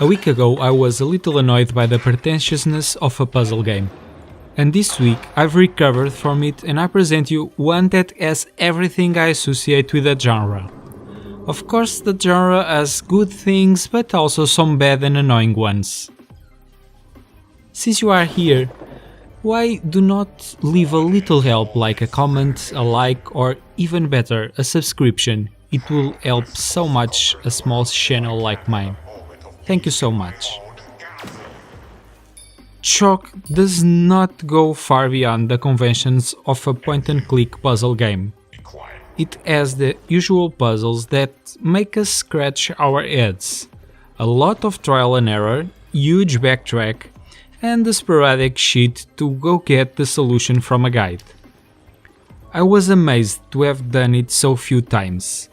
A week ago I was a little annoyed by the pretentiousness of a puzzle game. And this week I've recovered from it and I present you one that has everything I associate with the genre. Of course the genre has good things but also some bad and annoying ones. Since you are here, why do not leave a little help like a comment, a like or even better a subscription? It will help so much a small channel like mine. Thank you so much. Tsioque does not go far beyond the conventions of a point-and-click puzzle game. It has the usual puzzles that make us scratch our heads, a lot of trial and error, huge backtrack, and the sporadic shit to go get the solution from a guide. I was amazed to have done it so few times.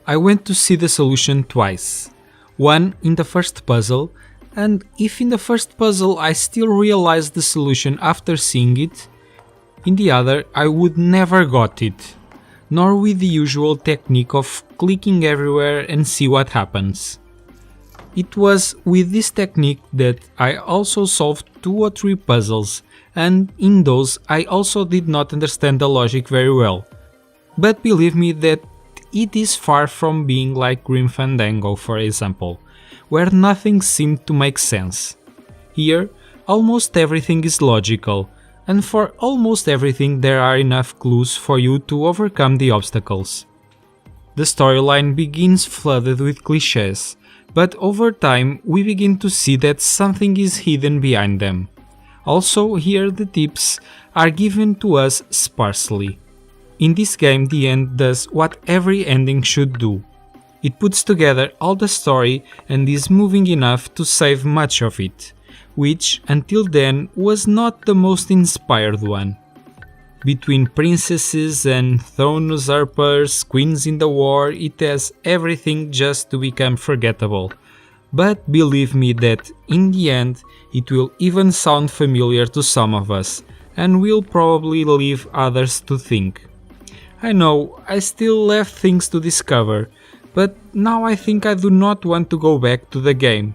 I went to see the solution twice, one in the first puzzle, and if in the first puzzle I still realized the solution after seeing it, in the other I would never got it, nor with the usual technique of clicking everywhere and see what happens. It was with this technique that I also solved 2 or 3 puzzles, and in those I also did not understand the logic very well. But believe me that it is far from being like Grim Fandango, for example, where nothing seemed to make sense. Here, almost everything is logical, and for almost everything there are enough clues for you to overcome the obstacles. The storyline begins flooded with cliches, but over time we begin to see that something is hidden behind them. Also here the tips are given to us sparsely. In this game the end does what every ending should do. It puts together all the story and is moving enough to save much of it, which until then was not the most inspired one. Between princesses and throne usurpers, queens in the war, it has everything just to become forgettable. But believe me that in the end it will even sound familiar to some of us, and will probably leave others to think. I know, I still have things to discover, but now I think I do not want to go back to the game.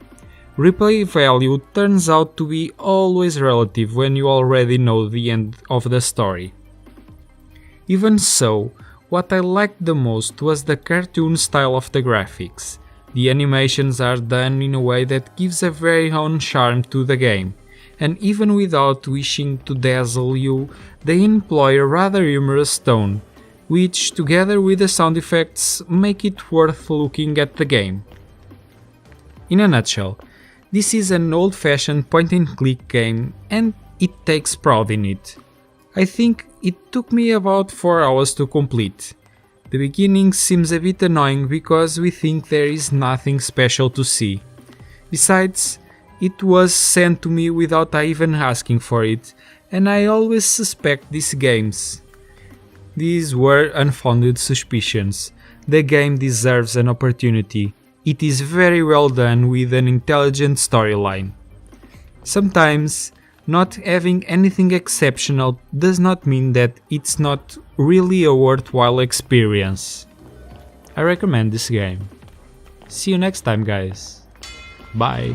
Replay value turns out to be always relative when you already know the end of the story. Even so, what I liked the most was the cartoon style of the graphics. The animations are done in a way that gives a very own charm to the game, and even without wishing to dazzle you, they employ a rather humorous tone, which together with the sound effects make it worth looking at the game. In a nutshell, this is an old-fashioned point-and-click game and it takes pride in it. I think it took me about 4 hours to complete. The beginning seems a bit annoying because we think there is nothing special to see. Besides, it was sent to me without I even asking for it, and I always suspect these games. These were unfounded suspicions. The game deserves an opportunity. It is very well done with an intelligent storyline. Sometimes, not having anything exceptional does not mean that it's not really a worthwhile experience. I recommend this game. See you next time, guys. Bye.